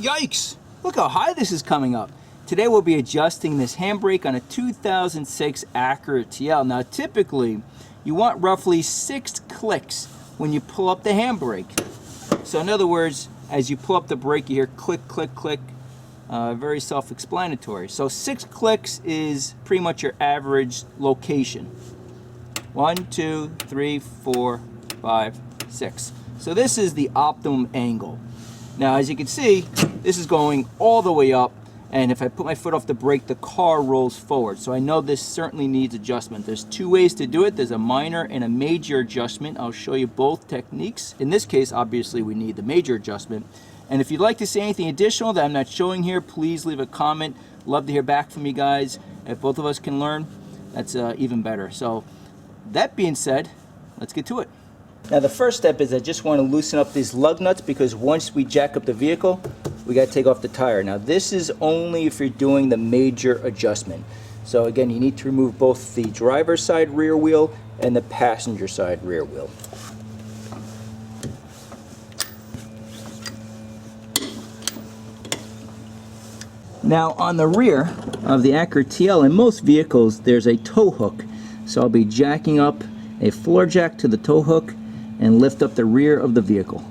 Yikes! Look how high this is coming up. Today we'll be adjusting this handbrake on a 2006 Acura TL. Now typically you want roughly 6 clicks when you pull up the handbrake. So in other words, as you pull up the brake you hear click, click, click. Very self-explanatory. So 6 clicks is pretty much your average location. 1, 2, 3, 4, 5, 6. So this is the optimum angle. Now as you can see, this is going all the way up, and if I put my foot off the brake, the car rolls forward. So I know this certainly needs adjustment. There's 2 ways to do it. There's a minor and a major adjustment. I'll show you both techniques. In this case, obviously we need the major adjustment. And if you'd like to see anything additional that I'm not showing here, please leave a comment. Love to hear back from you guys. If both of us can learn, that's even better. So that being said, let's get to it. Now the first step is I just want to loosen up these lug nuts, because once we jack up the vehicle, we got to take off the tire. Now this is only if you're doing the major adjustment. So again, you need to remove both the driver's side rear wheel and the passenger side rear wheel. Now on the rear of the Acura TL, in most vehicles there's a tow hook. So I'll be jacking up a floor jack to the tow hook and lift up the rear of the vehicle.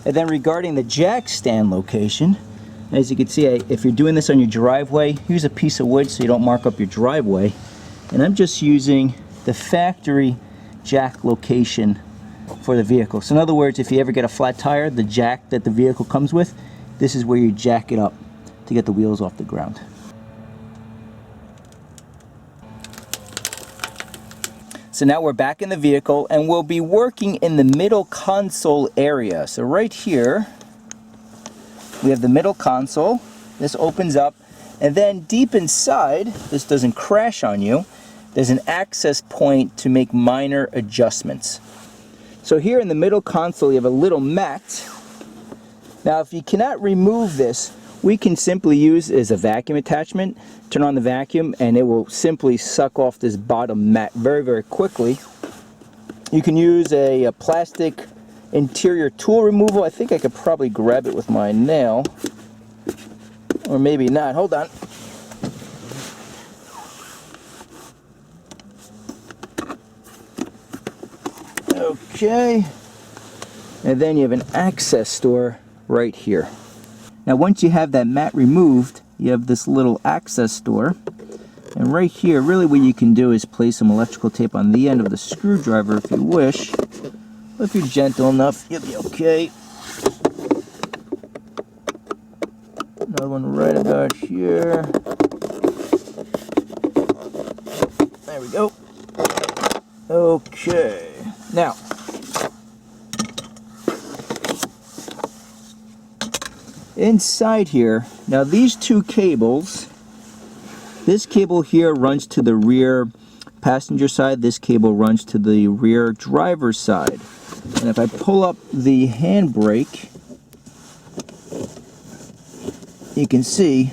And then regarding the jack stand location, as you can see, if you're doing this on your driveway, use a piece of wood so you don't mark up your driveway. And I'm just using the factory jack location for the vehicle. So in other words, if you ever get a flat tire, the jack that the vehicle comes with, this is where you jack it up to get the wheels off the ground. So now we're back in the vehicle and we'll be working in the middle console area. So right here we have the middle console. This opens up, and then deep inside, this doesn't crash on you, there's an access point to make minor adjustments. So here in the middle console you have a little mat. Now if you cannot remove this, we can simply use as a vacuum attachment. Turn on the vacuum and it will simply suck off this bottom mat very, very quickly. You can use a plastic interior tool removal. I think I could probably grab it with my nail. Or maybe not. Hold on. Okay. And then you have an access door right here. Now once you have that mat removed, you have this little access door, and right here really what you can do is place some electrical tape on the end of the screwdriver if you wish. But if you're gentle enough, you'll be okay. Another one right about here. There we go. Okay. Now inside here, now these 2 cables, this cable here runs to the rear passenger side, this cable runs to the rear driver's side. And if I pull up the handbrake, you can see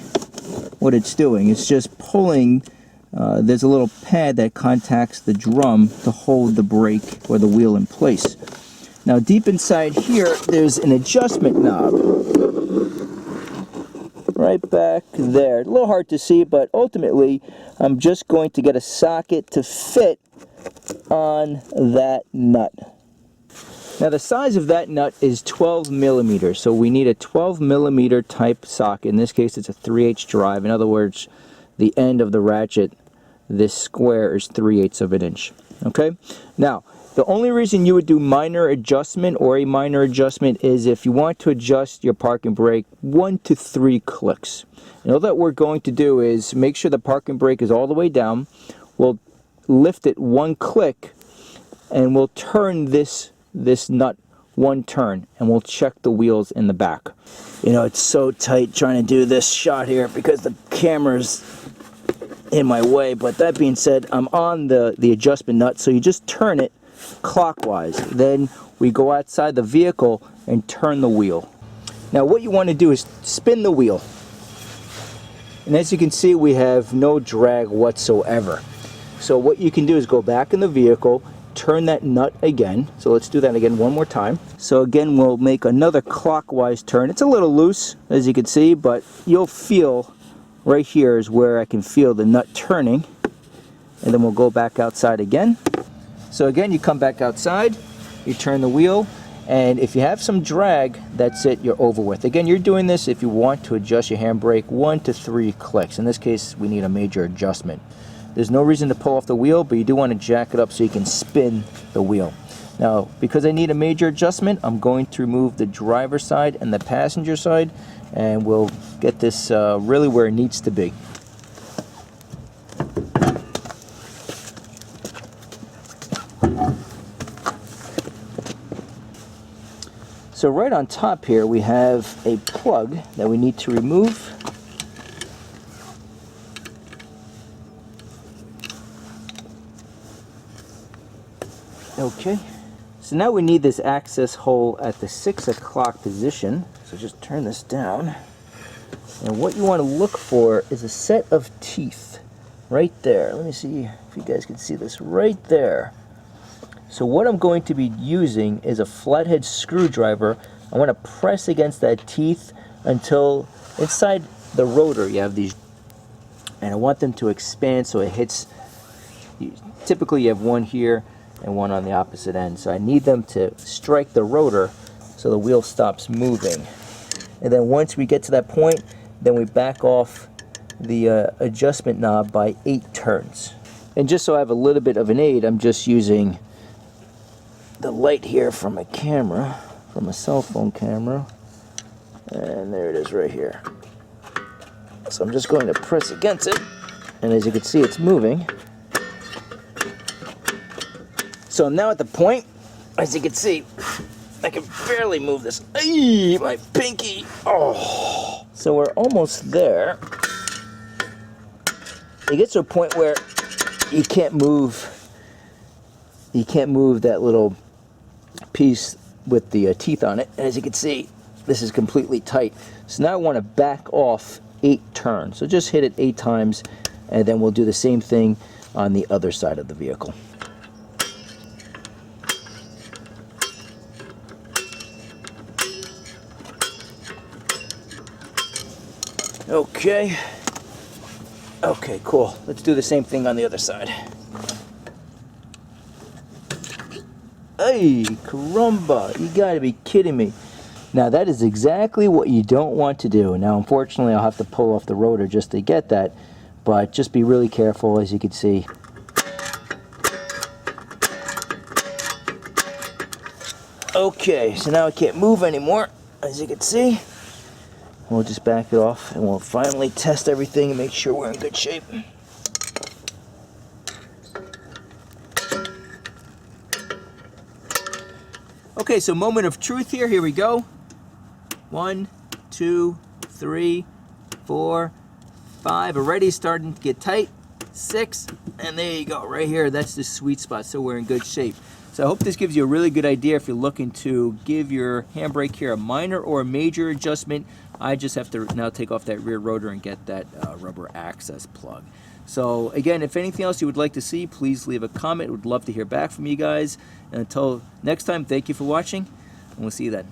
what it's doing. It's just pulling, there's a little pad that contacts the drum to hold the brake or the wheel in place. Now deep inside here, there's an adjustment knob. Right back there. A little hard to see, but ultimately I'm just going to get a socket to fit on that nut. Now the size of that nut is 12 millimeters, so we need a 12 millimeter type socket. In this case it's a 3/8 drive. In other words, the end of the ratchet, this square, is 3/8 of an inch. Okay? Now the only reason you would do minor adjustment or a minor adjustment is if you want to adjust your parking brake 1 to 3 clicks. And all that we're going to do is make sure the parking brake is all the way down. We'll lift it 1 click and we'll turn this nut 1 turn, and we'll check the wheels in the back. You know, it's so tight trying to do this shot here because the camera's in my way, but that being said, I'm on the adjustment nut, so you just turn it clockwise. Then we go outside the vehicle and turn the wheel. Now what you want to do is spin the wheel, and as you can see we have no drag whatsoever. So what you can do is go back in the vehicle turn that nut again. So let's do that again one more time. So again, we'll make another clockwise turn. It's a little loose, as you can see, but you'll feel right here is where I can feel the nut turning. And then we'll go back outside again. So again, you come back outside, you turn the wheel, and if you have some drag, that's it, you're over with. Again, you're doing this if you want to adjust your handbrake 1 to 3 clicks. In this case, we need a major adjustment. There's no reason to pull off the wheel, but you do want to jack it up so you can spin the wheel. Now, because I need a major adjustment, I'm going to remove the driver's side and the passenger side, and we'll get this really where it needs to be. So right on top here, we have a plug that we need to remove. Okay, so now we need this access hole at the 6 o'clock position. So just turn this down. And what you want to look for is a set of teeth right there. Let me see if you guys can see this right there. So what I'm going to be using is a flathead screwdriver. I want to press against that teeth until inside the rotor you have these, and I want them to expand so it hits. Typically you have one here and one on the opposite end. So I need them to strike the rotor so the wheel stops moving. And then once we get to that point, then we back off the adjustment knob by 8 turns. And just so I have a little bit of an aid, I'm just using the light here from a camera, from a cell phone camera. And there it is right here. So I'm just going to press against it. And as you can see, it's moving. So I'm now at the point, as you can see, I can barely move this. Ay, my pinky. Oh. So we're almost there. It gets to a point where you can't move that little piece with the teeth on it. And as you can see, this is completely tight. So now I want to back off 8 turns. So just hit it 8 times, and then we'll do the same thing on the other side of the vehicle. Okay. Okay, cool. Let's do the same thing on the other side. Hey, caramba, you gotta be kidding me. Now that is exactly what you don't want to do. Now unfortunately I'll have to pull off the rotor just to get that, but just be really careful, as you can see. Okay, so now I can't move anymore, as you can see. We'll just back it off and we'll finally test everything and make sure we're in good shape. Okay, so moment of truth here. Here we go. 1, 2, 3, 4, 5. Already starting to get tight. 6, and there you go. Right here, that's the sweet spot, so we're in good shape. So I hope this gives you a really good idea if you're looking to give your handbrake here a minor or a major adjustment. I just have to now take off that rear rotor and get that rubber access plug. So again, if anything else you would like to see, please leave a comment. Would love to hear back from you guys. And until next time, thank you for watching, and we'll see you then.